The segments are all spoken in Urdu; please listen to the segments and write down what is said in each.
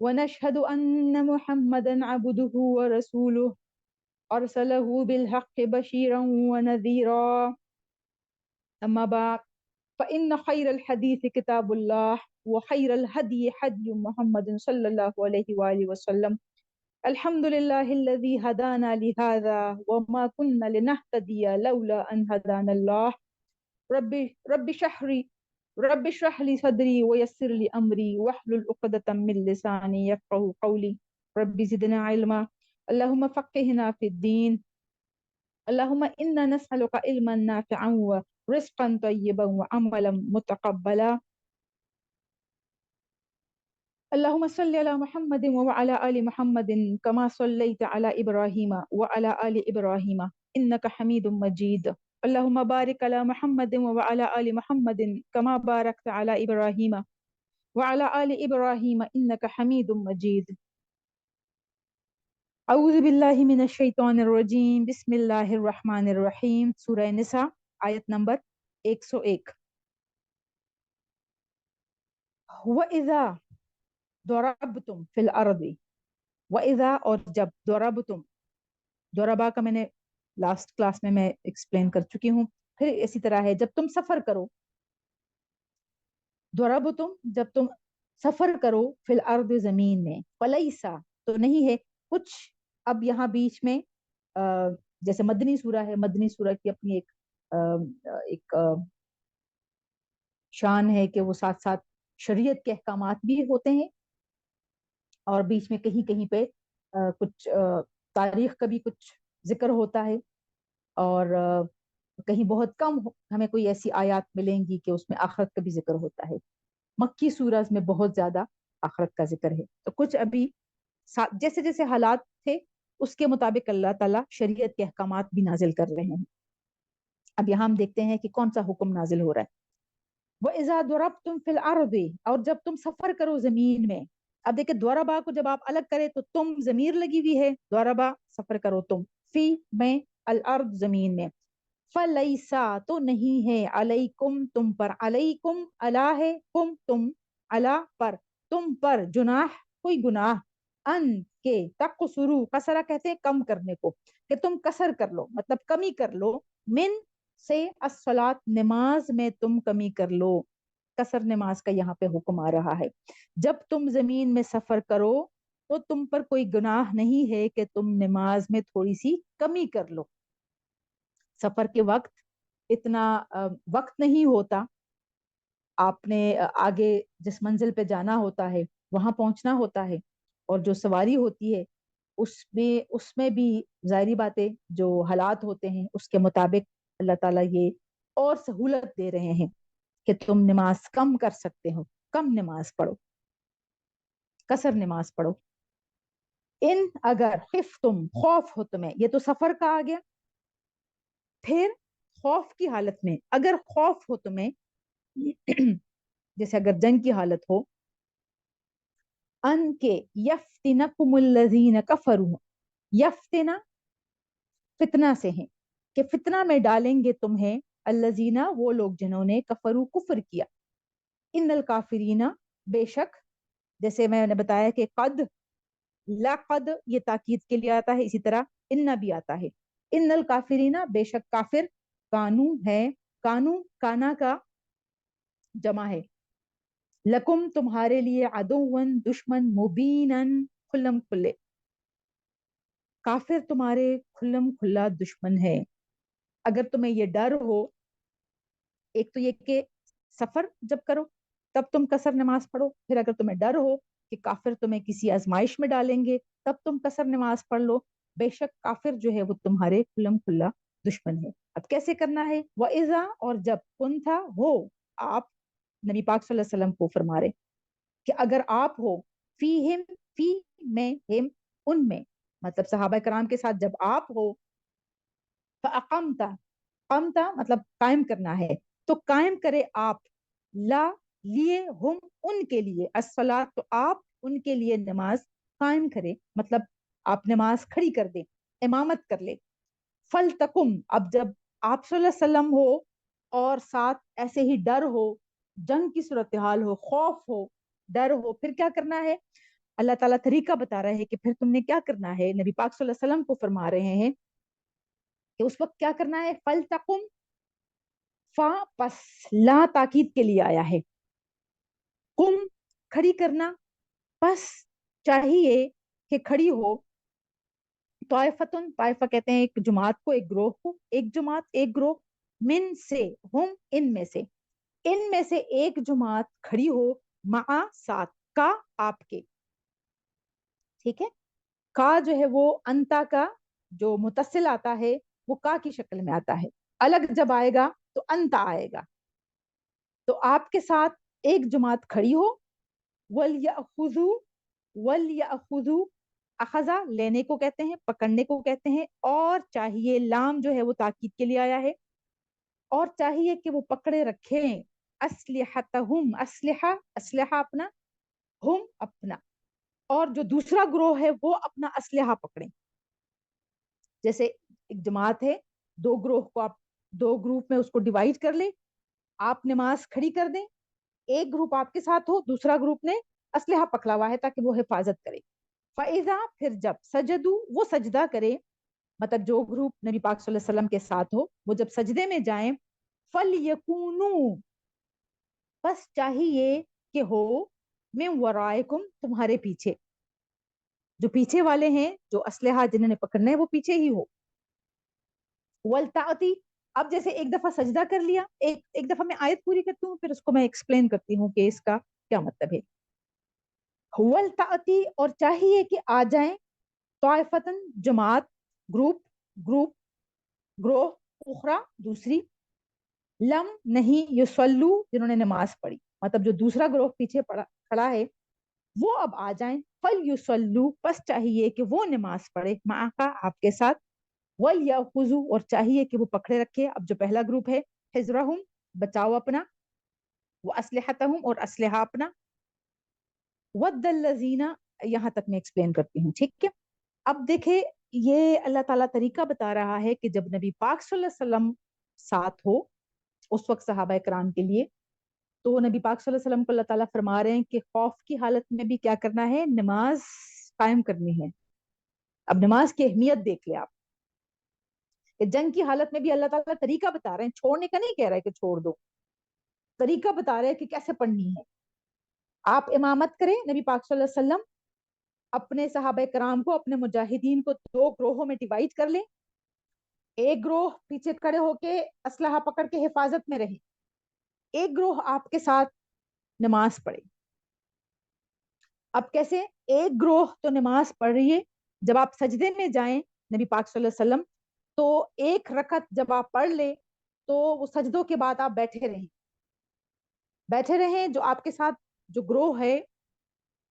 ونشهد أن محمدا عبده ورسوله أرسله بالحق بشيرا ونذيرا. أما بعد فإن خير الحديث كتاب الله وخير الهدي هدي محمد صلى الله عليه وآله وسلم. الحمد لله الذي هدانا لهذا وما كنا لنهتدي لولا أن هدانا الله. رب اشرح لي صدري ويسر لي أمري واحلل عقدة من لساني يفقهوا قولي. رب زدنا علما اللهم فقهنا في الدين. اللهم إنا نسألك علما نافعا ورزقا طيبا وعملا متقبلا. اللهم صل على محمد وعلى آل محمد كما صليت على إبراهيم وعلى آل إبراهيم إنك حميد مجيد. اللهم بارك على محمد وعلى آل محمد كما باركت على إبراهيم وعلى آل إبراهيم إنك حميد مجيد. أعوذ بالله من الشيطان الرجيم. بسم الله الرحمن الرحيم. سورہ نساء آیت نمبر 101. وَإِذَا ضربتم فی الارض. وَإِذَا اور جب ضربتم، ضربا کا میں نے لاسٹ کلاس میں ایکسپلین کر چکی ہوں. پھر اسی طرح ہے جب تم سفر کرو. ضربتم جب تم سفر کرو فی الارض زمین میں. فلیسا تو نہیں ہے کچھ. اب یہاں بیچ میں جیسے مدنی سورہ ہے، مدنی سورہ کی اپنی ایک شان ہے کہ وہ ساتھ ساتھ شریعت کے احکامات بھی ہوتے ہیں، اور بیچ میں کہیں کہیں پہ کچھ تاریخ کا بھی کچھ ذکر ہوتا ہے، اور کہیں بہت کم ہمیں کوئی ایسی آیات ملیں گی کہ اس میں آخرت کا بھی ذکر ہوتا ہے. مکی سورج میں بہت زیادہ آخرت کا ذکر ہے. تو کچھ ابھی جیسے جیسے حالات تھے اس کے مطابق اللہ تعالیٰ شریعت کے احکامات بھی نازل کر رہے ہیں. اب یہاں ہم دیکھتے ہیں کہ کون سا حکم نازل ہو رہا ہے. وَإِذَا ضَرَبْتُمْ فِي الْأَرْضِ اور جب تم سفر کرو زمین میں. اب دیکھیں ضربا کو جب آپ الگ کرے تو تم ضمیر لگی ہوئی ہے، ضربا سفر کرو تم، فی میں، الارض زمین میں. فلیسا تو نہیں ہے، علیکم تم پر، علیکم علا ہے، کم تم، علا پر، تم پر، جناح کوئی گناہ، ان کے تقصرو، قصرہ کہتے ہیں کم کرنے کو، کہ تم قصر کر لو مطلب کمی کر لو، من سے الصلاۃ نماز میں تم کمی کر لو. قصر نماز کا یہاں پہ حکم آ رہا ہے. جب تم زمین میں سفر کرو تو تم پر کوئی گناہ نہیں ہے کہ تم نماز میں تھوڑی سی کمی کر لو. سفر کے وقت اتنا وقت نہیں ہوتا، آپ نے آگے جس منزل پہ جانا ہوتا ہے وہاں پہنچنا ہوتا ہے، اور جو سواری ہوتی ہے اس میں بھی ظاہری باتیں جو حالات ہوتے ہیں اس کے مطابق اللہ تعالیٰ یہ اور سہولت دے رہے ہیں کہ تم نماز کم کر سکتے ہو، کم نماز پڑھو، قصر نماز پڑھو. ان اگر خفتم خوف ہو تمہیں، یہ تو سفر کا آ گیا. پھر خوف کی حالت میں، اگر خوف ہو تمہیں جیسے اگر جنگ کی حالت ہو، ان کے یفتنکم الذین کفروا، یفتنا فتنہ سے ہیں کہ فتنہ میں ڈالیں گے تمہیں، الذین وہ لوگ جنہوں نے کفروا کفر کیا. ان الکافرین بے شک، جیسے میں نے بتایا کہ قد، لقد یہ تاکید کے لیے آتا ہے، اسی طرح ان بھی آتا ہے. ان الکافرین بے شک کافر، کانو ہے، کانو کانا کا جمع ہے، لکم تمہارے لیے، عدوًا دشمن، مبیناً کھلم کھلے، کافر تمہارے کھلم کھلا دشمن ہے. اگر تمہیں یہ ڈر ہو، ایک تو یہ کہ سفر جب کرو تب تم قصر نماز پڑھو، پھر اگر تمہیں ڈر ہو کہ کافر تمہیں کسی آزمائش میں ڈالیں گے تب تم قصر نماز پڑھ لو. بے شک کافر جو ہے وہ تمہارے کھلم کھلا دشمن ہے. اب کیسے کرنا ہے؟ وَإِذَا اور جب، کن تھا ہو آپ، نبی پاک صلی اللہ علیہ وسلم کو فرما رہے، کہ اگر آپ ہو فی ہم، فی میں، ہم ان میں، مطلب صحابہ کرام کے ساتھ جب آپ ہو، فاقمتا، قمتا مطلب قائم کرنا ہے، تو قائم کرے آپ، لا لیے، ہم ان کے لیے، الصلاۃ تو آپ ان کے لیے نماز قائم کرے، مطلب آپ نماز کھڑی کر دیں، امامت کر لے، فلتکم، اب جب آپ صلی اللہ علیہ وسلم ہو اور ساتھ ایسے ہی ڈر ہو، جنگ کی صورتحال ہو، خوف ہو، ڈر ہو، پھر کیا کرنا ہے؟ اللہ تعالیٰ طریقہ بتا رہا ہے کہ پھر تم نے کیا کرنا ہے، نبی پاک صلی اللہ علیہ وسلم کو فرما رہے ہیں کہ اس وقت کیا کرنا ہے، فلتقم، فا پس لا تاکید کے لیے آیا ہے، قم کھڑی کرنا، پس چاہیے کہ کھڑی ہو، طائفتن، طائفہ کہتے ہیں ایک جماعت کو، ایک گروہ کو، ایک جماعت، ایک گروہ، من سے، ہم ان میں سے، ان میں سے ایک جماعت کھڑی ہو، مع ساتھ، کا آپ کے، ٹھیک ہے، کا جو ہے وہ انتا کا جو متصل آتا ہے وہ کا کی شکل میں آتا ہے، الگ جب آئے گا تو انتا آئے گا، تو آپ کے ساتھ ایک جماعت کھڑی ہو، وَلْيَأْخُذُوا، وَلْيَأْخُذُوا، اخذا لینے کو کہتے ہیں، پکڑنے کو کہتے ہیں، اور چاہیے، لام جو ہے وہ تاکید کے لیے آیا ہے، اور چاہیے کہ وہ پکڑے رکھیں، اسلحتہم، اسلحہ، اسلحہ اپنا، ہم اپنا، اور جو دوسرا گروہ ہے وہ اپنا اسلحہ پکڑیں، جیسے ایک جماعت ہے، دو گروہ کو آپ دو گروپ میں اس کو ڈیوائڈ کر لیں، آپ نماز کھڑی کر دیں، ایک گروپ آپ کے ساتھ ہو، دوسرا گروپ نے اسلحہ پکڑا ہوا ہے تاکہ وہ حفاظت کرے، فَإِذَا، پھر جب، سجدو، وہ سجدہ کرے، مطلب جو گروپ نبی پاک صلی اللہ علیہ وسلم کے ساتھ ہو وہ جب سجدے میں جائیں، فَلْيَكُونُوا، بس چاہیے کہ ہو، من ورائکم، تمہارے پیچھے، جو پیچھے والے ہیں، جو اسلحہ جنہوں نے پکڑنا ہے وہ پیچھے ہی ہو، ولتعتی، اب جیسے ایک دفعہ سجدہ کر لیا، ایک دفعہ میں آیت پوری کرتی ہوں پھر اس کو میں ایکسپلین کرتی ہوں کہ اس کا کیا مطلب ہے، ولتعتی، اور چاہیے کہ آ جائیں، طائفتن، جماعت، گروپ، گروپ، گروہ، اخرى، دوسری، لم نہیں، یصلو، جنہوں نے نماز پڑھی، مطلب جو دوسرا گروہ پیچھے کھڑا ہے وہ اب آ جائیں، فَلْيُصَلُّوا، پس چاہیے کہ وہ نماز پڑھے، معاک، آپ کے ساتھ، وَلْيَأْخُذُوا، اور چاہیے کہ وہ پکڑے رکھے، اب جو پہلا گروپ ہے، حِذْرَهُمْ، بچاؤ اپنا، وَأَسْلِحَتَهُمْ، اور اسلحہ اپنا، وَدَّ الَّذِينَ، یہاں تک میں ایکسپلین کرتی ہوں، ٹھیک ہے، اب دیکھیں یہ اللہ تعالیٰ طریقہ بتا رہا ہے کہ جب نبی پاک صلی اللہ علیہ وسلم ساتھ ہو، اس وقت صحابہ کرام کے لیے، تو نبی پاک صلی اللہ علیہ وسلم کو اللہ تعالیٰ فرما رہے ہیں کہ خوف کی حالت میں بھی کیا کرنا ہے، نماز قائم کرنی ہے، اب نماز کی اہمیت دیکھ لے آپ، کہ جنگ کی حالت میں بھی اللہ تعالیٰ طریقہ بتا رہے ہیں، چھوڑنے کا نہیں کہہ رہے کہ چھوڑ دو، طریقہ بتا رہے ہیں کہ کیسے پڑھنی ہے، آپ امامت کریں، نبی پاک صلی اللہ علیہ وسلم اپنے صحابہ کرام کو، اپنے مجاہدین کو دو گروہوں میں ڈیوائڈ کر لیں، ایک گروہ پیچھے کھڑے ہو کے اسلحہ پکڑ کے حفاظت میں رہے، ایک گروہ آپ کے ساتھ نماز پڑھے، اب کیسے، ایک گروہ تو نماز پڑھ رہی ہے، جب آپ سجدے میں جائیں نبی پاک صلی اللہ علیہ وسلم، تو ایک رکعت جب آپ پڑھ لیں تو وہ سجدوں کے بعد آپ بیٹھے رہیں جو آپ کے ساتھ جو گروہ ہے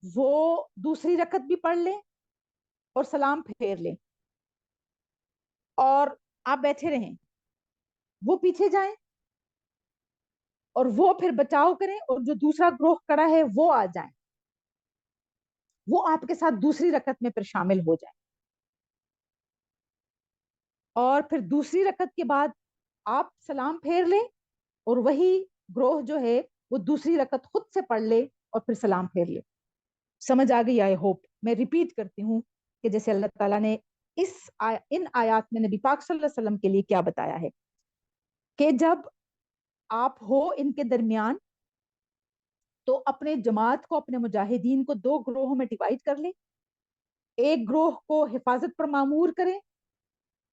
وہ دوسری رکعت بھی پڑھ لیں اور سلام پھیر لیں، اور آپ بیٹھے رہیں، وہ پیچھے جائیں اور وہ پھر بچاؤ کریں، اور جو دوسرا گروہ کڑا ہے وہ آ جائیں، وہ آپ کے ساتھ دوسری رکعت میں پھر شامل ہو جائیں، اور پھر دوسری رکعت کے بعد آپ سلام پھیر لیں، اور وہی گروہ جو ہے وہ دوسری رکعت خود سے پڑھ لے اور پھر سلام پھیر لے، سمجھ آ گئی؟ آئی ہوپ میں ریپیٹ کرتی ہوں کہ جیسے اللہ تعالیٰ نے ان آیات میں نبی پاک صلی اللہ علیہ وسلم کے لیے کیا بتایا ہے کہ جب آپ ہو ان کے درمیان تو اپنے جماعت کو، اپنے مجاہدین کو دو گروہوں میں ڈیوائڈ کر لیں، ایک گروہ کو حفاظت پر معمور کریں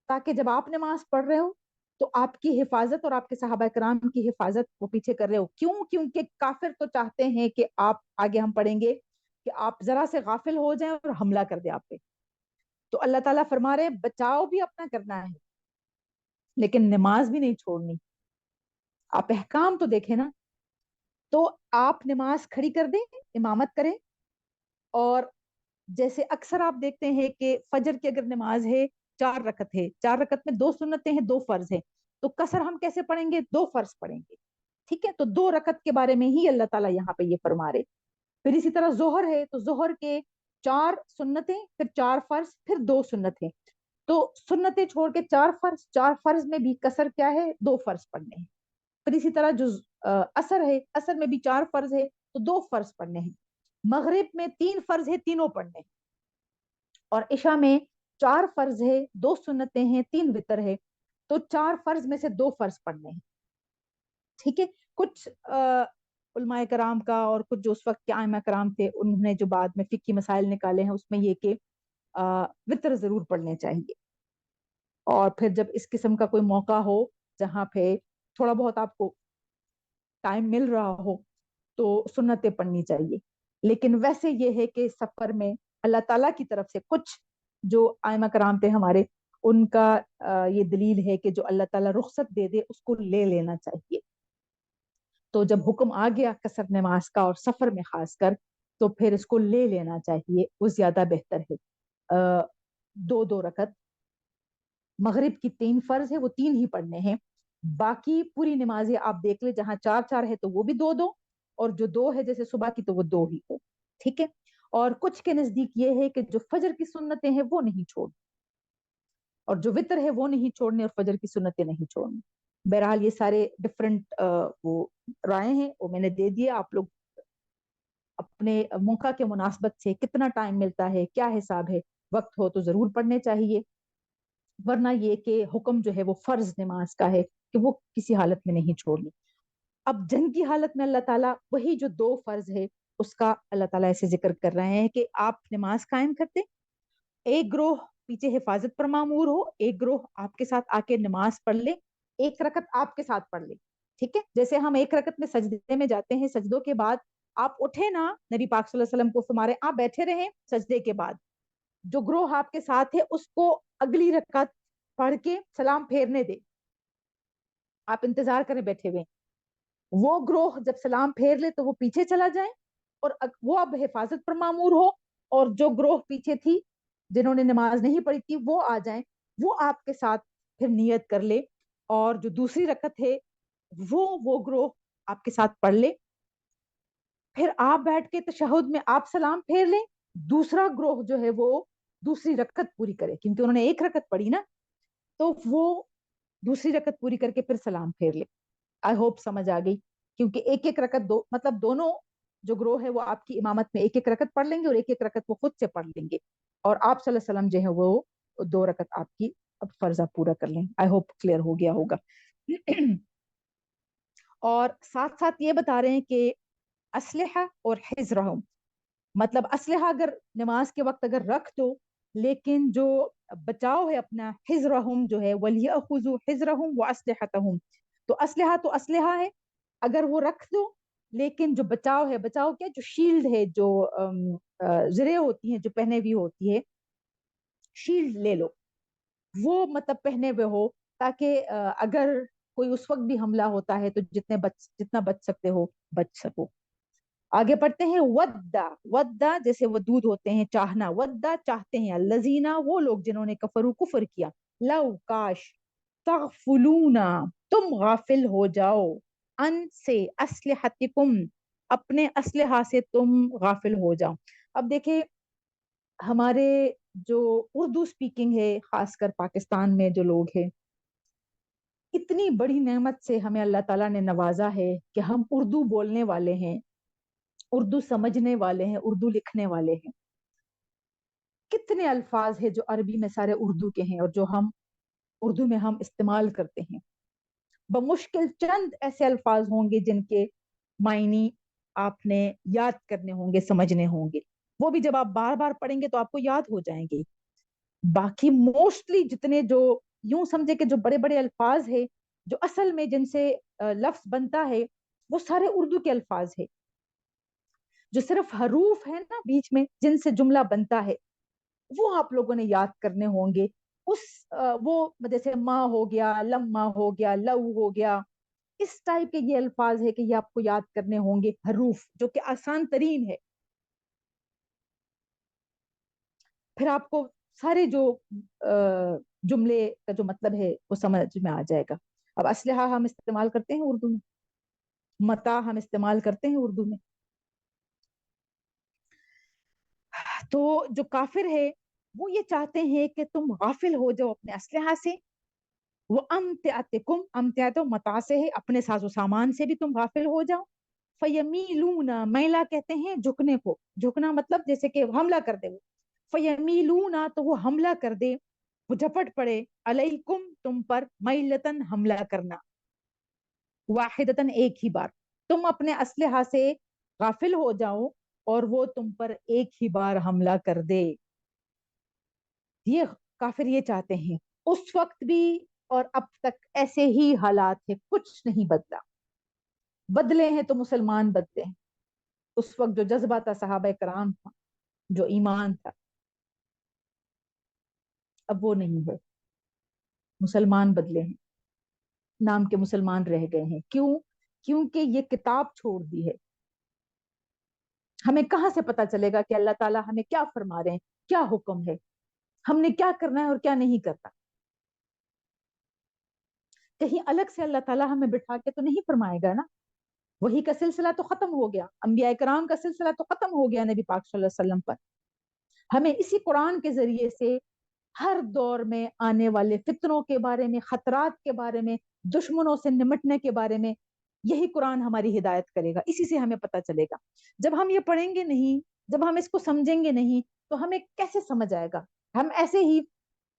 تاکہ جب آپ نماز پڑھ رہے ہو تو آپ کی حفاظت اور آپ کے صحابہ کرام کی حفاظت وہ پیچھے کر رہے ہو، کیوں؟ کیونکہ کافر تو چاہتے ہیں کہ آپ، آگے ہم پڑھیں گے کہ آپ ذرا سے غافل ہو جائیں اور حملہ کر دیں آپ پہ، تو اللہ تعالیٰ فرما رہے ہیں بچاؤ بھی اپنا کرنا ہے لیکن نماز بھی نہیں چھوڑنی، آپ احکام تو دیکھیں نا، تو آپ نماز کھڑی کر دیں، امامت کریں. اور جیسے اکثر آپ دیکھتے ہیں کہ فجر کی اگر نماز ہے 4 رکعت ہے، 4 رکعت میں 2 سنتیں ہیں 2 فرض ہیں، تو قصر ہم کیسے پڑھیں گے؟ 2 فرض پڑھیں گے. ٹھیک ہے، تو 2 رکعت کے بارے میں ہی اللہ تعالیٰ یہاں پہ یہ فرما رہے. پھر اسی طرح ظہر ہے تو ظہر کے 4 سنتیں، پھر 4 فرض، پھر 2 سنتیں. تو سنتیں چھوڑ کے 4 فرض، 4 فرض میں بھی قصر کیا ہے؟ 2 فرض پڑھنے ہیں. پھر اسی طرح جو اثر ہے، اثر میں بھی 4 فرض ہے تو 2 فرض پڑھنے ہیں. مغرب میں 3 فرض ہے، تینوں پڑھنے ہیں. اور عشاء میں 4 فرض ہے، 2 سنتیں ہیں، 3 وتر ہے، تو 4 فرض میں سے 2 فرض پڑھنے ہیں. ٹھیک ہے. کچھ علماء کرام کا اور کچھ جو اس وقت کے ائمہ کرام تھے، انہوں نے جو بعد میں فقہی مسائل نکالے ہیں اس میں یہ کہ وتر ضرور پڑھنے چاہیے. اور پھر جب اس قسم کا کوئی موقع ہو جہاں پہ تھوڑا بہت آپ کو ٹائم مل رہا ہو تو سنتیں پڑھنی چاہیے. لیکن ویسے یہ ہے کہ سفر میں اللہ تعالیٰ کی طرف سے کچھ جو ائمہ کرام تھے ہمارے، ان کا یہ دلیل ہے کہ جو اللہ تعالیٰ رخصت دے دے اس کو لے لینا چاہیے. تو جب حکم آ گیا قصر نماز کا اور سفر میں خاص کر، تو پھر اس کو لے لینا چاہیے، وہ زیادہ بہتر ہے. 2 2 رکعت مغرب کی 3 فرض ہے وہ 3 ہی پڑھنے ہیں. باقی پوری نمازیں آپ دیکھ لیں، جہاں 4 4 ہے تو وہ بھی 2 2، اور جو 2 ہے جیسے صبح کی تو وہ 2 ہی ہو. ٹھیک ہے. اور کچھ کے نزدیک یہ ہے کہ جو فجر کی سنتیں ہیں وہ نہیں چھوڑ، اور جو وتر ہے وہ نہیں چھوڑنے، اور فجر کی سنتیں نہیں چھوڑنی. بہرحال یہ سارے ڈفرنٹ وہ رائے ہیں، وہ میں نے دے دیے. آپ لوگ اپنے موقع کے مناسبت سے کتنا ٹائم ملتا ہے، کیا حساب ہے، وقت ہو تو ضرور پڑھنے چاہیے. ورنہ یہ کہ حکم جو ہے وہ فرض نماز کا ہے کہ وہ کسی حالت میں نہیں چھوڑنی. اب جنگ کی حالت میں اللہ تعالیٰ وہی جو 2 فرض ہے اس کا اللہ تعالیٰ ایسے ذکر کر رہے ہیں کہ آپ نماز قائم کرتے، ایک گروہ پیچھے حفاظت پر معمور ہو، ایک گروہ آپ کے ساتھ آ کے نماز پڑھ لے، 1 رکعت آپ کے ساتھ پڑھ لے. ٹھیک ہے. جیسے ہم 1 رکعت میں سجدے میں جاتے ہیں، سجدوں کے بعد آپ اٹھے نا، نبی پاک صلی اللہ علیہ وسلم کو فرمارے آپ بیٹھے رہیں سجدے کے بعد، جو گروہ آپ کے ساتھ ہے اس کو اگلی رکعت پڑھ کے سلام پھیرنے دے. آپ انتظار کریں بیٹھے ہوئے. وہ گروہ جب سلام پھیر لے تو وہ پیچھے چلا جائے، اور وہ اب حفاظت پر معمور ہو، اور جو گروہ پیچھے تھی جنہوں نے نماز نہیں پڑھی تھی وہ آ جائیں، وہ آپ کے ساتھ پھر نیت کر لے، اور جو دوسری رکعت ہے وہ گروہ آپ کے ساتھ پڑھ لے. پھر آپ بیٹھ کے تشہد میں آپ سلام پھیر لیں، دوسرا گروہ جو ہے وہ دوسری رکعت پوری کرے، کیونکہ انہوں نے 1 رکعت پڑھی نا، تو وہ دوسری رکعت پوری کر کے پھر سلام پھیر لے. آئی ہوپ سمجھ آ گئی. کیونکہ 1 1 رکعت مطلب دونوں جو گروہ ہے وہ آپ کی امامت میں 1 1 رکعت پڑھ لیں گے، اور 1 1 رکعت وہ خود سے پڑھ لیں گے، اور آپ صلی اللہ علیہ وسلم جو ہے وہ 2 رکعت آپ کی اب فرضہ پورا کر لیں. آئی ہوپ کلیئر ہو گیا ہوگا. اور ساتھ ساتھ یہ بتا رہے ہیں کہ اسلحہ اور حذرہم، مطلب اسلحہ اگر نماز کے وقت اگر رکھ دو، لیکن جو بچاؤ ہے اپنا، حذرہم جو ہے وَلْيَأْخُذُوا حِذْرَهُمْ وَأَسْلِحَتَهُمْ، تو اسلحہ ہے اگر وہ رکھ دو، لیکن جو بچاؤ ہے، بچاؤ کیا، جو شیلڈ ہے، جو زرے ہوتی ہیں جو پہنے ہوئی ہوتی ہے، شیلڈ لے لو، وہ مطلب پہنے ہوئے ہو، تاکہ اگر کوئی اس وقت بھی حملہ ہوتا ہے تو جتنا بچ سکتے ہو بچ سکو. آگے پڑھتے ہیں. ودا، ودا جیسے ودود ہوتے ہیں چاہنا، ودا چاہتے ہیں، الذین وہ لوگ جنہوں نے کفروا کفر کیا، لو کاش، تغفلون تم غافل ہو جاؤ، ان سے اسلحتکم اپنے اسلحہ سے تم غافل ہو جاؤ. اب دیکھیں ہمارے جو اردو سپیکنگ ہے، خاص کر پاکستان میں جو لوگ ہیں، اتنی بڑی نعمت سے ہمیں اللہ تعالیٰ نے نوازا ہے کہ ہم اردو بولنے والے ہیں، اردو سمجھنے والے ہیں، اردو لکھنے والے ہیں. کتنے الفاظ ہیں جو عربی میں سارے اردو کے ہیں اور جو ہم اردو میں ہم استعمال کرتے ہیں. بمشکل چند ایسے الفاظ ہوں گے جن کے معنی آپ نے یاد کرنے ہوں گے، سمجھنے ہوں گے، وہ بھی جب آپ بار بار پڑھیں گے تو آپ کو یاد ہو جائیں گے. باقی موسٹلی جتنے جو یوں سمجھے کہ جو بڑے بڑے الفاظ ہیں جو اصل میں جن سے لفظ بنتا ہے وہ سارے اردو کے الفاظ ہیں. جو صرف حروف ہے نا بیچ میں جن سے جملہ بنتا ہے وہ آپ لوگوں نے یاد کرنے ہوں گے. وہ جیسے ماں ہو گیا، لما ہو گیا، لو ہو گیا، اس ٹائپ کے یہ الفاظ ہے کہ یہ آپ کو یاد کرنے ہوں گے، حروف جو کہ آسان ترین ہے. پھر آپ کو سارے جو جملے کا جو مطلب ہے وہ سمجھ میں آ جائے گا. اب اسلحہ ہم استعمال کرتے ہیں اردو میں، متا ہم استعمال کرتے ہیں اردو میں. تو جو کافر ہے وہ یہ چاہتے ہیں کہ تم غافل ہو جاؤ اپنے اسلحہ سے، وہ امتعتکم، امتعت متا سے ہے، اپنے ساز و سامان سے بھی تم غافل ہو جاؤ. فیمیلون، میلا کہتے ہیں جھکنے کو، جھکنا مطلب جیسے کہ حملہ کر دے وہ، فیمیلون تو وہ حملہ کر دے، وہ جھپٹ پڑے، علیکم تم پر، میلتن حملہ کرنا، واحدتن ایک ہی بار، تم اپنے اسلحہ سے غافل ہو جاؤ اور وہ تم پر ایک ہی بار حملہ کر دے. یہ کافر یہ چاہتے ہیں. اس وقت بھی اور اب تک ایسے ہی حالات ہیں، کچھ نہیں بدلا. بدلے ہیں تو مسلمان بدلے ہیں. اس وقت جو جذبہ تھا صحابہ کرام تھا، جو ایمان تھا، اب وہ نہیں ہے. مسلمان بدلے ہیں، نام کے مسلمان رہ گئے ہیں. کیوں؟ کیونکہ یہ کتاب چھوڑ دی ہے. ہمیں کہاں سے پتا چلے گا کہ اللہ تعالیٰ ہمیں کیا فرما رہے ہیں، کیا حکم ہے، ہم نے کیا کرنا ہے اور کیا نہیں کرنا. کہیں الگ سے اللہ تعالیٰ ہمیں بٹھا کے تو نہیں فرمائے گا نا. وہی کا سلسلہ تو ختم ہو گیا، انبیاء کرام کا سلسلہ تو ختم ہو گیا نبی پاک صلی اللہ علیہ وسلم پر. ہمیں اسی قرآن کے ذریعے سے ہر دور میں آنے والے فتنوں کے بارے میں، خطرات کے بارے میں، دشمنوں سے نمٹنے کے بارے میں یہی قرآن ہماری ہدایت کرے گا. اسی سے ہمیں پتہ چلے گا. جب ہم یہ پڑھیں گے نہیں، جب ہم اس کو سمجھیں گے نہیں، تو ہمیں کیسے سمجھ آئے گا؟ ہم ایسے ہی،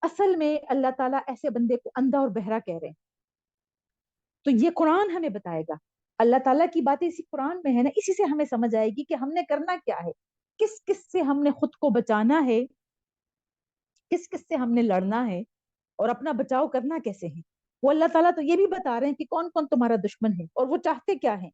اصل میں اللہ تعالیٰ ایسے بندے کو اندھا اور بہرا کہہ رہے ہیں. تو یہ قرآن ہمیں بتائے گا. اللہ تعالیٰ کی باتیں اسی قرآن میں ہے نا، اسی سے ہمیں سمجھ آئے گی کہ ہم نے کرنا کیا ہے، کس کس سے ہم نے خود کو بچانا ہے، کس کس سے ہم نے لڑنا ہے اور اپنا بچاؤ کرنا کیسے ہے. وہ اللہ تعالیٰ تو یہ بھی بتا رہے ہیں کہ کون کون تمہارا دشمن ہے اور وہ چاہتے کیا ہیں.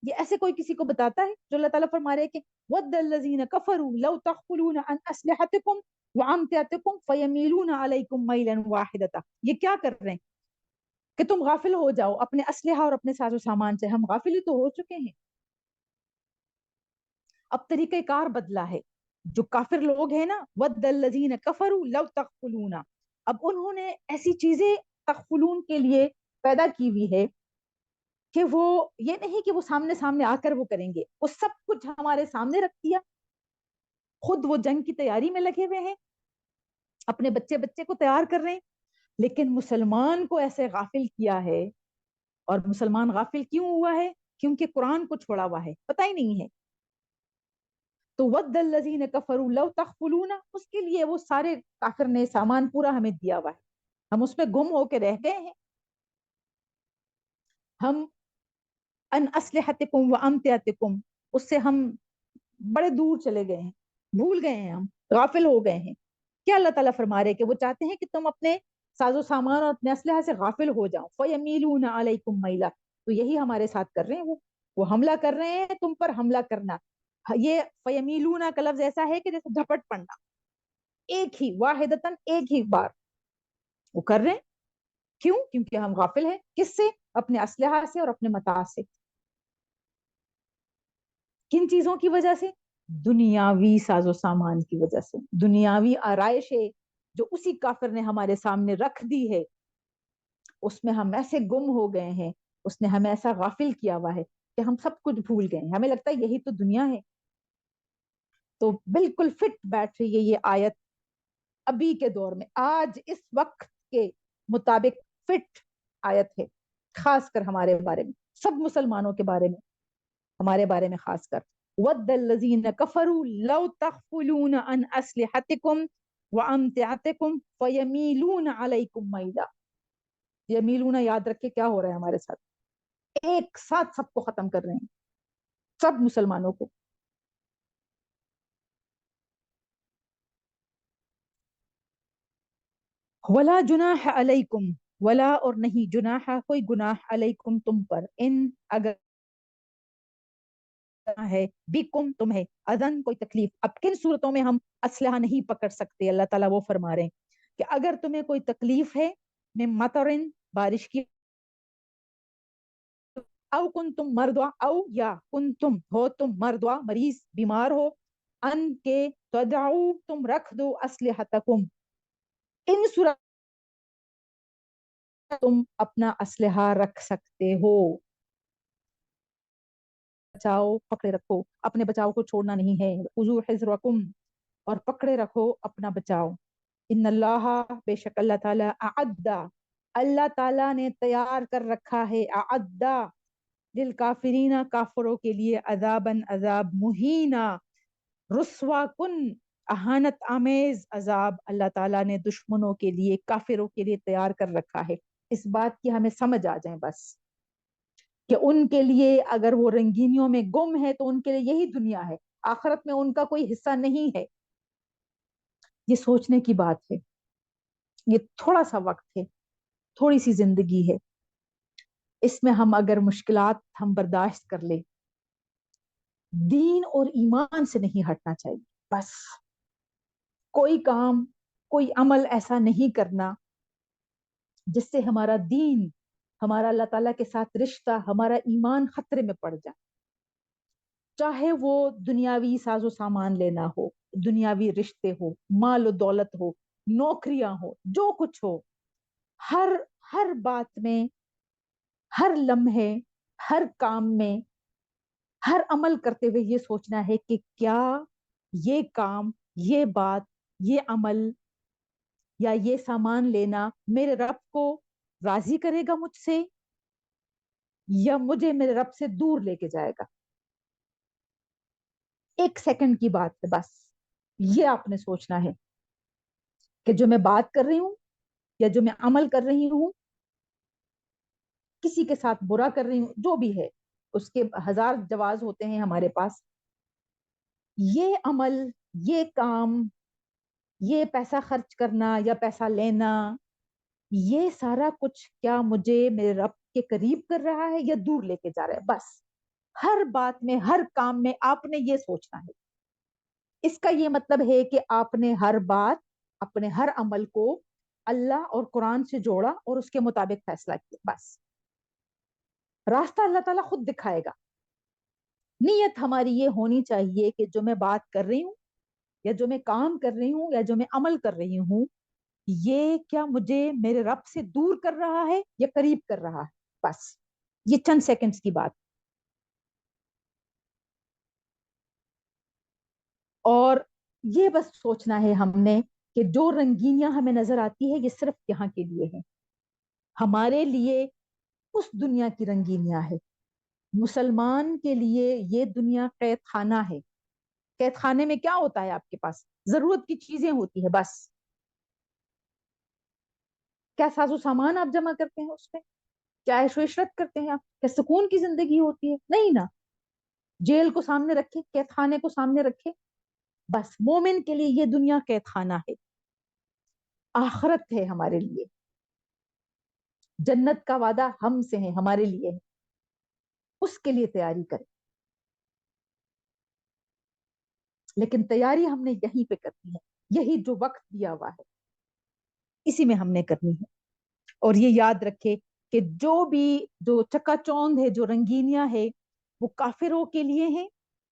یہ ایسے کوئی کسی کو بتاتا ہے جو اللہ تعالیٰ فرما رہے ہیں کہ وَدَّ الَّذِينَ كَفَرُوا لَوْ تَغْفُلُونَ عَنْ أَسْلِحَتِكُمْ وَأَمْتِعَتِكُمْ فَيَمِيلُونَ عَلَيْكُمْ مَيْلًا وَاحِدَةً. یہ کیا کر رہے ہیں کہ تم غافل ہو جاؤ اپنے اسلحہ اور اپنے ساز و سامان سے. ہم غافل ہی تو ہو چکے ہیں. اب طریقہ کار بدلا ہے. جو کافر لوگ ہیں نا، وَدَّ الَّذِينَ كَفَرُوا لَوْ تَغْفُلُونَ، اب انہوں نے ایسی چیزیں تغفلون کے لیے پیدا کی ہوئی ہے کہ وہ یہ نہیں کہ وہ سامنے سامنے آ کر وہ کریں گے، وہ سب کچھ ہمارے سامنے رکھ دیا. خود وہ جنگ کی تیاری میں لگے ہوئے ہیں، اپنے بچے بچے کو تیار کر رہے ہیں. لیکن مسلمان کو ایسے غافل کیا ہے. اور مسلمان غافل کیوں ہوا ہے؟ کیونکہ قرآن کو چھوڑا ہوا ہے، پتہ ہی نہیں ہے. تو وَدَّ الَّذِينَ كَفَرُوا لَوْ تَغْفُلُونَ، اس کے لیے وہ سارے کافر نے سامان پورا ہمیں دیا ہوا ہے، ہم اس پہ گم ہو کے رہ گئے ہیں. ہم ان اسلحتکم و امتعتکم، اس سے ہم بڑے دور چلے گئے ہیں، بھول گئے ہیں، ہم غافل ہو گئے ہیں. کیا اللہ تعالیٰ فرما رہے کہ وہ چاہتے ہیں کہ تم اپنے ساز و سامان اور اپنے اسلحہ سے غافل ہو جاؤ. فَيَمِيلُونَ عَلَيْكُمْ مَيْلًا، تو یہی ہمارے ساتھ کر رہے ہیں. وہ حملہ کر رہے ہیں تم پر، حملہ کرنا. یہ فَيَمِيلُونَ کا لفظ ایسا ہے کہ جیسے جھپٹ پڑنا، ایک ہی، واحدتاً ایک ہی بار وہ کر رہے ہیں. کیوں؟ کیونکہ ہم غافل ہیں. کس سے؟ اپنے اسلحہ سے اور اپنے متاع سے. کن چیزوں کی وجہ سے؟ دنیاوی ساز و سامان کی وجہ سے، دنیاوی آرائش ہے جو اسی کافر نے ہمارے سامنے رکھ دی ہے. اس میں ہم ایسے گم ہو گئے ہیں، اس نے ہمیں ایسا غافل کیا ہوا ہے کہ ہم سب کچھ بھول گئے ہیں. ہمیں لگتا ہے یہی تو دنیا ہے. تو بالکل فٹ بیٹھ رہی ہے یہ آیت ابھی کے دور میں، آج اس وقت کے مطابق فٹ آیت ہے، خاص کر ہمارے بارے میں، سب مسلمانوں کے بارے میں، ہمارے بارے میں خاص کر. وَدَّ الَّذِينَ كَفَرُوا لَوْ تَغْفُلُونَ عَنْ أَسْلِحَتِكُمْ وَأَمْتِعَتِكُمْ فَيَمِيلُونَ عَلَيْكُمْ مَيْلًا. یمیلون یاد رکھے کیا ہو رہا ہے ہمارے ساتھ، ایک ساتھ سب کو ختم کر رہے ہیں، سب مسلمانوں کو. وَلَا جُنَاحَ عَلَيْكُمْ، ولا اور نہیں، جناح کوئی گناہ، علیکم تم پر، ان اگر ہے، بیکم تمہیں، اذن کوئی تکلیف. اب کن صورتوں میں ہم اسلحہ نہیں پکڑ سکتے؟ اللہ تعالیٰ وہ فرما رہے ہیں کہ اگر تمہیں کوئی تکلیف ہے، میں مطرن، بارش کی او کنتم مردوا، او یا کنتم ہو تم مردوا مریض بیمار ہو، ان کے تدعو تم رکھ دو اسلحتکم، ان صورت تم اپنا اسلحہ رکھ سکتے ہو، بچاؤ پکڑے رکھو، اپنے بچاؤ کو چھوڑنا نہیں ہے، خذوا حذرکم، اور پکڑے رکھو اپنا بچاؤ، ان اللہ بے شک اللہ تعالیٰ اعد، اللہ تعالیٰ نے تیار کر رکھا ہے، اعد للکافرین کافروں کے لیے، عذاباً عذاب، مہینہ رسوا کن اہانت آمیز عذاب، اللہ تعالیٰ نے دشمنوں کے لیے کافروں کے لیے تیار کر رکھا ہے۔ اس بات کی ہمیں سمجھ آ جائیں بس کہ ان کے لیے اگر وہ رنگینیوں میں گم ہے تو ان کے لیے یہی دنیا ہے، آخرت میں ان کا کوئی حصہ نہیں ہے۔ یہ سوچنے کی بات ہے، یہ تھوڑا سا وقت ہے، تھوڑی سی زندگی ہے، اس میں ہم اگر مشکلات ہم برداشت کر لیں، دین اور ایمان سے نہیں ہٹنا چاہیے، بس کوئی کام کوئی عمل ایسا نہیں کرنا جس سے ہمارا دین، ہمارا اللہ تعالیٰ کے ساتھ رشتہ، ہمارا ایمان خطرے میں پڑ جائے، چاہے وہ دنیاوی ساز و سامان لینا ہو، دنیاوی رشتے ہو، مال و دولت ہو، نوکریاں ہو، جو کچھ ہو، ہر ہر بات میں، ہر لمحے، ہر کام میں، ہر عمل کرتے ہوئے یہ سوچنا ہے کہ کیا یہ کام، یہ بات، یہ عمل یا یہ سامان لینا میرے رب کو راضی کرے گا مجھ سے، یا مجھے میرے رب سے دور لے کے جائے گا۔ ایک سیکنڈ کی بات ہے بس، یہ آپ نے سوچنا ہے کہ جو میں بات کر رہی ہوں یا جو میں عمل کر رہی ہوں، کسی کے ساتھ برا کر رہی ہوں، جو بھی ہے، اس کے ہزار جواز ہوتے ہیں ہمارے پاس، یہ عمل، یہ کام، یہ پیسہ خرچ کرنا یا پیسہ لینا، یہ سارا کچھ کیا مجھے میرے رب کے قریب کر رہا ہے یا دور لے کے جا رہا ہے؟ بس ہر بات میں، ہر کام میں آپ نے یہ سوچنا ہے۔ اس کا یہ مطلب ہے کہ آپ نے ہر بات، اپنے ہر عمل کو اللہ اور قرآن سے جوڑا اور اس کے مطابق فیصلہ کیا، بس راستہ اللہ تعالیٰ خود دکھائے گا۔ نیت ہماری یہ ہونی چاہیے کہ جو میں بات کر رہی ہوں یا جو میں کام کر رہی ہوں یا جو میں عمل کر رہی ہوں، یہ کیا مجھے میرے رب سے دور کر رہا ہے یا قریب کر رہا ہے؟ بس یہ چند سیکنڈز کی بات، اور یہ بس سوچنا ہے ہم نے کہ جو رنگینیاں ہمیں نظر آتی ہے یہ صرف یہاں کے لیے ہیں، ہمارے لیے اس دنیا کی رنگینیاں ہے۔ مسلمان کے لیے یہ دنیا قید خانہ ہے۔ قید خانے میں کیا ہوتا ہے؟ آپ کے پاس ضرورت کی چیزیں ہوتی ہے، بس کیا ساز و سامان آپ جمع کرتے ہیں اس پہ؟ کیا عیش و عشرت کرتے ہیں آپ؟ کیا سکون کی زندگی ہوتی ہے؟ نہیں نا۔ جیل کو سامنے رکھے، قید خانے کو سامنے رکھے، بس مومن کے لیے یہ دنیا قید خانہ ہے، آخرت ہے ہمارے لیے، جنت کا وعدہ ہم سے ہے، ہمارے لیے ہے، اس کے لیے تیاری کریں۔ لیکن تیاری ہم نے یہیں پہ کرنی ہے، یہی جو وقت دیا ہوا ہے اسی میں ہم نے کرنی ہے۔ اور یہ یاد رکھے کہ جو چکا چوند ہے، جو رنگینیاں ہے، وہ کافروں کے لیے ہیں،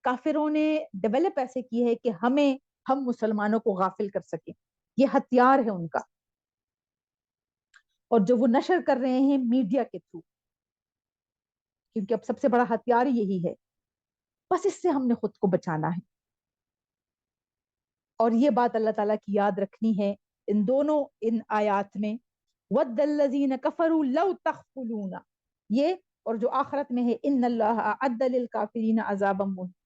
کافروں نے ڈیولپ ایسے کی ہے کہ ہم مسلمانوں کو غافل کر سکیں، یہ ہتھیار ہے ان کا، اور جو وہ نشر کر رہے ہیں میڈیا کے تھرو، کیونکہ اب سب سے بڑا ہتھیار یہی ہے، بس اس سے ہم نے خود کو بچانا ہے۔ اور یہ بات اللہ تعالیٰ کی یاد رکھنی ہے ان آیات میں، وَدَّ الَّذِينَ كَفَرُوا لَوْ تَغْفُلُونَ، یہ، اور جو آخرت میں ہے ان اللہ اعد للکافرین عذابا مہینا،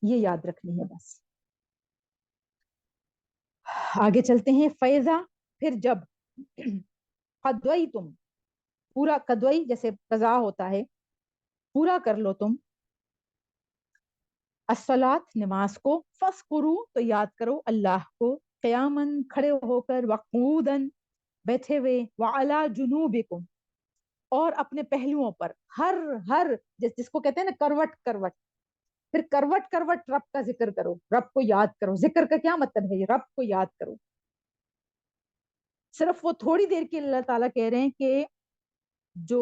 یہ یاد رکھنی ہے بس۔ آگے چلتے ہیں، فیضا، پھر جب، قدوئی تم، پورا قدوئی جیسے قضا ہوتا ہے، پورا کر لو تم، الصلاۃ نماز کو، فذکروا تو یاد کرو اللہ کو، قیامن کھڑے ہو کر، وقعودن بیٹھے ہوئے، وعلی جنوبکم اور اپنے پہلوؤں پر، ہر ہر جس کو کہتے ہیں نا کروٹ کروٹ، پھر کروٹ کروٹ رب کا ذکر کرو، رب کو یاد کرو۔ ذکر کا کیا مطلب ہے؟ رب کو یاد کرو۔ صرف وہ تھوڑی دیر کے اللہ تعالیٰ کہہ رہے ہیں کہ جو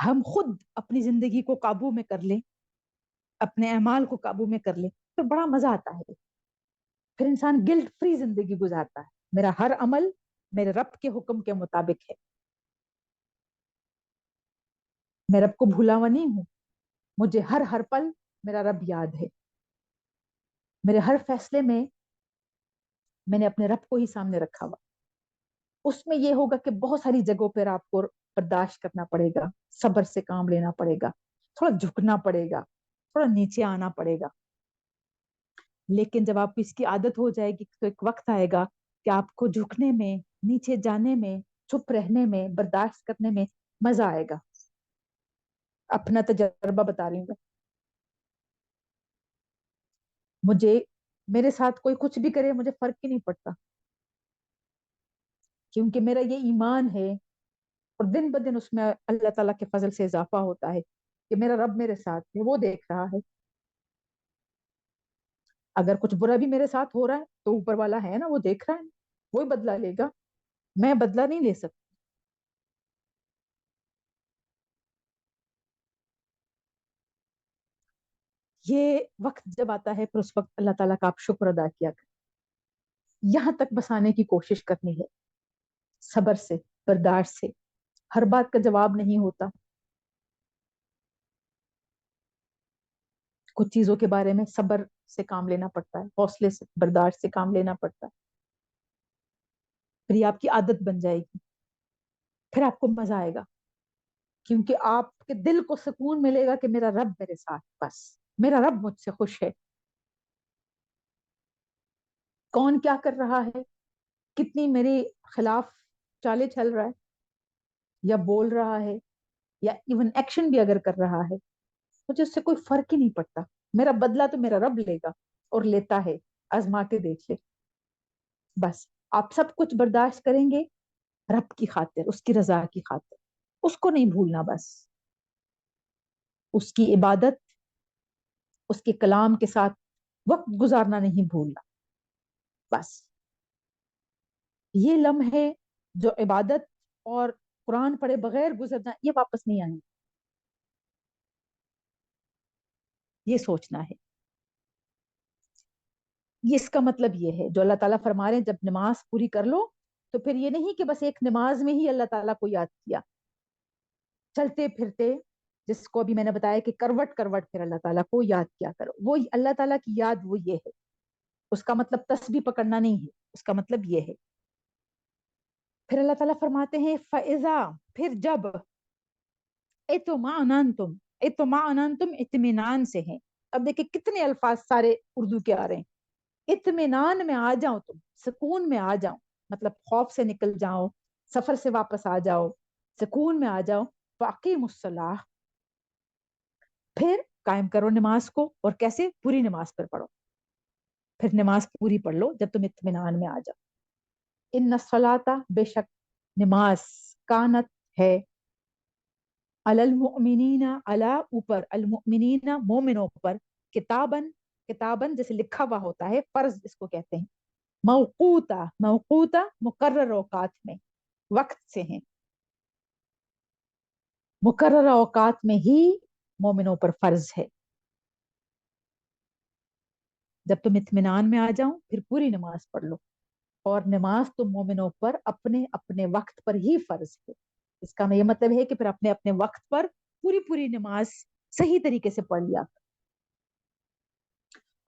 ہم خود اپنی زندگی کو قابو میں کر لیں، اپنے اعمال کو قابو میں کر لیں، تو بڑا مزہ آتا ہے. پھر انسان گلٹ فری زندگی گزارتا ہے. میرا ہر عمل میرے رب کے حکم کے مطابق ہے، میں رب کو بھولا ہوا نہیں ہوں، مجھے ہر ہر پل میرا رب یاد ہے. میرے ہر فیصلے میں نے اپنے رب کو ہی سامنے رکھا ہوا. اس میں یہ ہوگا کہ بہت ساری جگہوں پر آپ کو برداشت کرنا پڑے گا، صبر سے کام لینا پڑے گا، تھوڑا جھکنا پڑے گا، تھوڑا نیچے آنا پڑے گا. لیکن جب آپ کو اس کی عادت ہو جائے گی تو ایک وقت آئے گا کہ آپ کو جھکنے میں، نیچے جانے میں، چپ رہنے میں، برداشت کرنے میں مزہ آئے گا. اپنا تجربہ بتا رہی ہوں میں. مجھے میرے ساتھ کوئی کچھ بھی کرے مجھے فرق ہی نہیں پڑتا، کیونکہ میرا یہ ایمان ہے، اور دن بدن اس میں اللہ تعالیٰ کے فضل سے اضافہ ہوتا ہے کہ میرا رب میرے ساتھ ہے، وہ دیکھ رہا ہے. اگر کچھ برا بھی میرے ساتھ ہو رہا ہے تو اوپر والا ہے نا، وہ دیکھ رہا ہے، وہی بدلہ لے گا، میں بدلہ نہیں لے سکتا. یہ وقت جب آتا ہے پھر اس وقت اللہ تعالیٰ کا آپ شکر ادا کیا کریں. یہاں تک بسانے کی کوشش کرنی ہے، صبر سے، برداشت سے. ہر بات کا جواب نہیں ہوتا، کچھ چیزوں کے بارے میں صبر سے کام لینا پڑتا ہے، حوصلے سے، برداشت سے کام لینا پڑتا ہے. پھر یہ آپ کی عادت بن جائے گی، پھر آپ کو مزہ آئے گا، کیونکہ آپ کے دل کو سکون ملے گا کہ میرا رب میرے ساتھ، بس میرا رب مجھ سے خوش ہے. کون کیا کر رہا ہے، کتنی میرے خلاف چالیں چل رہا ہے یا بول رہا ہے، یا ایون ایکشن بھی اگر کر رہا ہے، مجھے اس سے کوئی فرق ہی نہیں پڑتا. میرا بدلہ تو میرا رب لے گا، اور لیتا ہے. آزما کے دیکھ لے. بس آپ سب کچھ برداشت کریں گے رب کی خاطر، اس کی رضا کی خاطر. اس کو نہیں بھولنا، بس اس کی عبادت، اس کے کلام کے ساتھ وقت گزارنا نہیں بھولنا. بس یہ لمحے جو عبادت اور قرآن پڑھے بغیر گزرنا، یہ واپس نہیں آئیں. یہ سوچنا ہے. یہ اس کا مطلب یہ ہے جو اللہ تعالیٰ فرما رہے ہیں، جب نماز پوری کر لو تو پھر یہ نہیں کہ بس ایک نماز میں ہی اللہ تعالیٰ کو یاد کیا، چلتے پھرتے، جس کو ابھی میں نے بتایا کہ کروٹ کروٹ پھر اللہ تعالیٰ کو یاد کیا کرو. وہ اللہ تعالیٰ کی یاد وہ یہ ہے. اس کا مطلب تسبیح پکڑنا نہیں ہے، اس کا مطلب یہ ہے. پھر اللہ تعالیٰ فرماتے ہیں فَإِذَا، پھر جب، اطمأننتم، اطمأننتم اطمینان سے ہیں. اب دیکھیں کتنے الفاظ سارے اردو کے آ رہے ہیں. اطمینان میں آ جاؤ، تم سکون میں آ جاؤ، مطلب خوف سے نکل جاؤ، سفر سے واپس آ جاؤ، سکون میں آ جاؤ. فَأَقِیمُوا الصَّلَاةَ، پھر قائم کرو نماز کو. اور کیسے؟ پوری نماز پر پڑھو. پھر نماز پوری پڑھ لو جب تم اطمینان میں آ جاؤ. ان الصلاۃ، بے شک نماز، کانت ہے، علی المؤمنین، علی اوپر، المؤمنین مومنوں پر، کتابن، کتابن جیسے لکھا ہوا ہوتا ہے، فرض اس کو کہتے ہیں. موقوتا، موقوتا مقرر اوقات میں، وقت سے ہیں، مقرر اوقات میں ہی مومنوں پر فرض ہے. جب تم اطمینان میں آ جاؤ پھر پوری نماز پڑھ لو. اور نماز تو مومنوں پر اپنے اپنے وقت پر ہی فرض ہے. اس کا یہ مطلب ہے کہ پھر اپنے اپنے وقت پر پوری پوری نماز صحیح طریقے سے پڑھ لیا.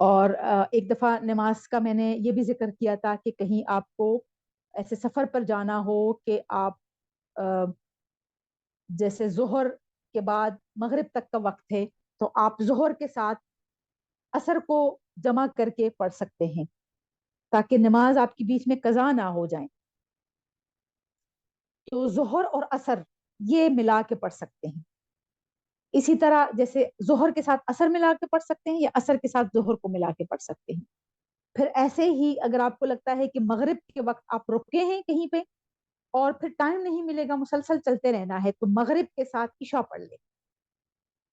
اور ایک دفعہ نماز کا میں نے یہ بھی ذکر کیا تھا کہ کہیں آپ کو ایسے سفر پر جانا ہو کہ آپ جیسے ظہر کے بعد مغرب تک کا وقت ہے، تو آپ ظہر کے ساتھ عصر کو جمع کر کے پڑھ سکتے ہیں تاکہ نماز آپ کی بیچ میں قضا نہ ہو جائیں. تو ظہر اور عصر یہ ملا کے پڑھ سکتے ہیں. اسی طرح جیسے ظہر کے ساتھ عصر ملا کے پڑھ سکتے ہیں، یا عصر کے ساتھ ظہر کو ملا کے پڑھ سکتے ہیں. پھر ایسے ہی اگر آپ کو لگتا ہے کہ مغرب کے وقت آپ رکے ہیں کہیں پہ اور پھر ٹائم نہیں ملے گا، مسلسل چلتے رہنا ہے، تو مغرب کے ساتھ عشاء پڑھ لیں.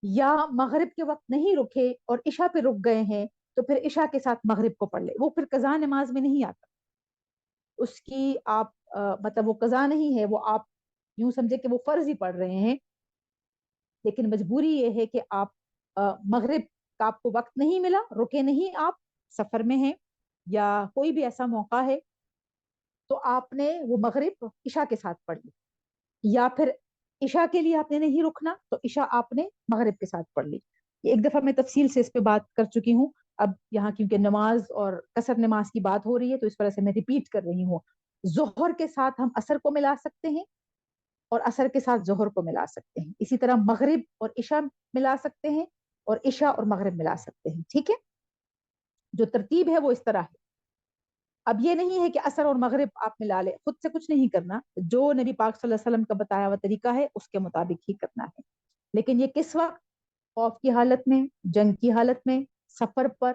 یا مغرب کے وقت نہیں رکے اور عشاء پہ رک گئے ہیں تو پھر عشاء کے ساتھ مغرب کو پڑھ لیں. وہ پھر قضا نماز میں نہیں آتا. اس کی آپ مطلب وہ قضا نہیں ہے، وہ آپ یوں سمجھے کہ وہ فرض ہی پڑھ رہے ہیں. لیکن مجبوری یہ ہے کہ آپ مغرب کا آپ کو وقت نہیں ملا, رکے نہیں, آپ سفر میں ہیں یا کوئی بھی ایسا موقع ہے, تو آپ نے وہ مغرب عشاء کے ساتھ پڑھ لی, یا پھر عشاء کے لیے آپ نے نہیں رکنا تو عشاء آپ نے مغرب کے ساتھ پڑھ لی. ایک دفعہ میں تفصیل سے اس پہ بات کر چکی ہوں, اب یہاں کیونکہ نماز اور قصر نماز کی بات ہو رہی ہے تو اس وجہ سے میں ریپیٹ کر رہی ہوں. ظہر کے ساتھ ہم عصر کو ملا سکتے ہیں اور عصر کے ساتھ ظہر کو ملا سکتے ہیں, اسی طرح مغرب اور عشاء ملا سکتے ہیں اور عشاء اور مغرب ملا سکتے ہیں. ٹھیک ہے, جو ترتیب ہے وہ اس طرح ہے. اب یہ نہیں ہے کہ عصر اور مغرب آپ ملا لیں, خود سے کچھ نہیں کرنا, جو نبی پاک صلی اللہ علیہ وسلم کا بتایا ہوا طریقہ ہے اس کے مطابق ہی کرنا ہے. لیکن یہ کس وقت؟ خوف کی حالت میں, جنگ کی حالت میں, سفر پر,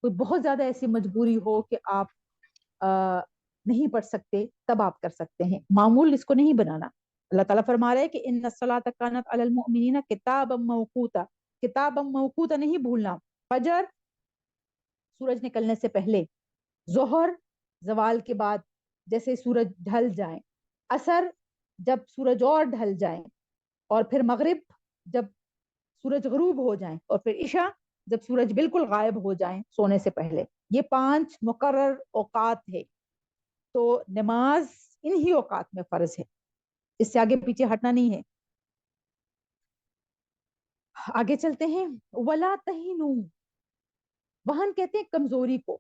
کوئی بہت زیادہ ایسی مجبوری ہو کہ آپ نہیں پڑھ سکتے, تب آپ کر سکتے ہیں. معمول اس کو نہیں بنانا. اللہ تعالیٰ فرما رہے ہیں کہ ان الصلاۃ کانت علی المؤمنین کتابا موقوتا, کتابا موقوتا نہیں بھولنا. فجر سورج نکلنے سے پہلے, ظہر زوال کے بعد جیسے سورج ڈھل جائیں, عصر جب سورج اور ڈھل جائیں, اور پھر مغرب جب سورج غروب ہو جائیں, اور پھر عشاء جب سورج بالکل غائب ہو جائیں سونے سے پہلے. یہ 5 مقرر اوقات ہے, تو نماز انہی اوقات میں فرض ہے, اس سے آگے پیچھے ہٹنا نہیں ہے. آگے چلتے ہیں. ولا تہینوا, وہن کہتے ہیں کمزوری کو,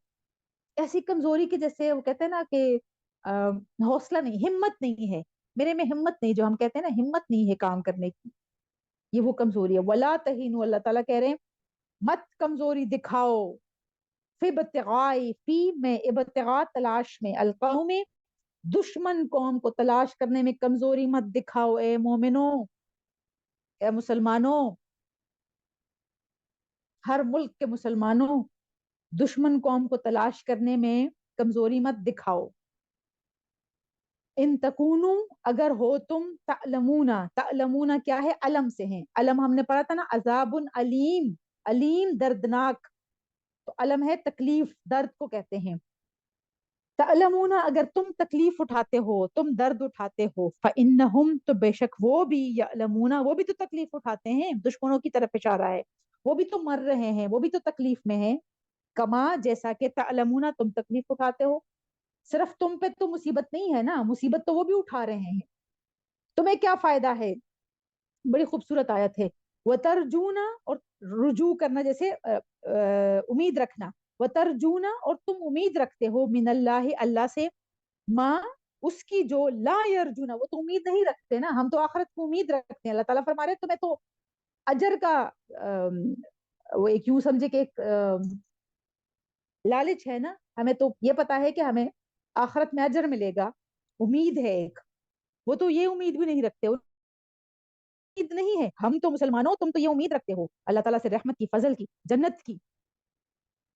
ایسی کمزوری کی جیسے وہ کہتے ہیں نا کہ حوصلہ نہیں, ہمت نہیں ہے, میرے میں ہمت نہیں, جو ہم کہتے ہیں نا ہمت نہیں ہے کام کرنے کی, یہ وہ کمزوری ہے. ولا تہینوا, اللہ تعالیٰ کہہ رہے ہیں مت کمزوری دکھاؤ, فی ابتغاء, فی میں ابتغاء تلاش میں, القوم دشمن قوم کو تلاش کرنے میں کمزوری مت دکھاؤ. اے مومنوں, اے مسلمانوں, ہر ملک کے مسلمانوں, دشمن قوم کو تلاش کرنے میں کمزوری مت دکھاؤ. ان تکونو, اگر ہو تم, تعلمون, تعلمون کیا ہے؟ علم سے ہیں. علم ہم نے پڑھا تھا نا, عذاب علیم, علیم دردناک, تو علم ہے تکلیف, درد کو کہتے ہیں. تعلمون, اگر تم تکلیف اٹھاتے ہو, تم درد اٹھاتے ہو, فإنہم, تو بے شک وہ بھی, یعلمون, وہ بھی تو تکلیف اٹھاتے ہیں, دشمنوں کی طرف اشارہ ہے, وہ بھی تو مر رہے ہیں, وہ بھی تو تکلیف میں ہیں. کما, جیسا کہ تعلمون, تم تکلیف اٹھاتے ہو. صرف تم پہ تو مصیبت نہیں ہے نا, مصیبت تو وہ بھی اٹھا رہے ہیں. تمہیں کیا فائدہ ہے؟ بڑی خوبصورت آیت ہے. وترجونا, اور رجوع کرنا, جیسے امید رکھنا. وترجونا, اور تم امید رکھتے ہو, من اللہ, اللہ سے, ماں, اس کی جو, لا یرجونا, وہ تو امید نہیں رکھتے نا, ہم تو آخرت کو امید رکھتے ہیں. اللہ تعالیٰ فرما رہے تمہیں تو اجر کا وہ ایک یوں سمجھے کہ ایک لالچ ہے نا, ہمیں تو یہ پتا ہے کہ ہمیں آخرت میں اجر ملے گا, امید ہے ایک. وہ تو یہ امید بھی نہیں رکھتے, امید نہیں ہے. ہم تو مسلمانوں, تم تو یہ امید رکھتے ہو اللہ تعالیٰ سے, رحمت کی, فضل کی, جنت کی,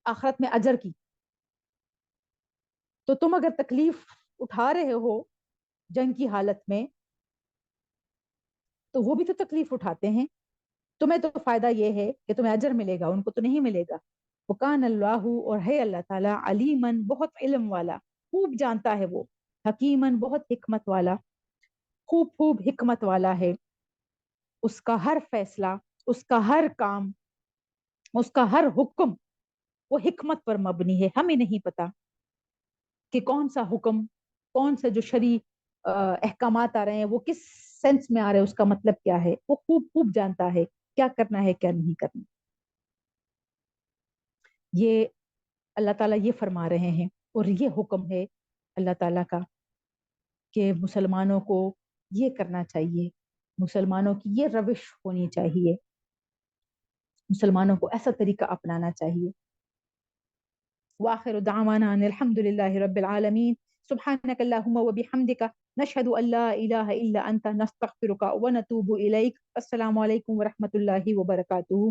آخرت میں اجر کی. تو تم اگر تکلیف اٹھا رہے ہو جنگ کی حالت میں, تو وہ بھی تو تکلیف اٹھاتے ہیں. تمہیں تو فائدہ یہ ہے کہ تمہیں اجر ملے گا, ان کو تو نہیں ملے گا. وکان اللہ, اور ہے اللہ تعالیٰ, علیمن, بہت علم والا, خوب جانتا ہے وہ, حکیمن, بہت حکمت والا, خوب خوب حکمت والا ہے. اس کا ہر فیصلہ, اس کا ہر کام, اس کا ہر حکم, وہ حکمت پر مبنی ہے. ہمیں نہیں پتا کہ کون سا حکم, کون سے جو شرعی احکامات آ رہے ہیں وہ کس سینس میں آ رہے ہیں, اس کا مطلب کیا ہے, وہ خوب خوب جانتا ہے کیا کرنا ہے کیا نہیں کرنا. یہ اللہ تعالیٰ یہ فرما رہے ہیں, اور یہ حکم ہے اللہ تعالیٰ کا کہ مسلمانوں کو یہ کرنا چاہیے, مسلمانوں کی یہ روش ہونی چاہیے, مسلمانوں کو ایسا طریقہ اپنانا چاہیے. وآخر دعوانا ان الحمد لله رب العالمين. سبحانك اللهم وبحمدك نشهد ان لا اله الا انت نستغفرك ونتوب اليك. السلام عليكم ورحمة الله وبركاته.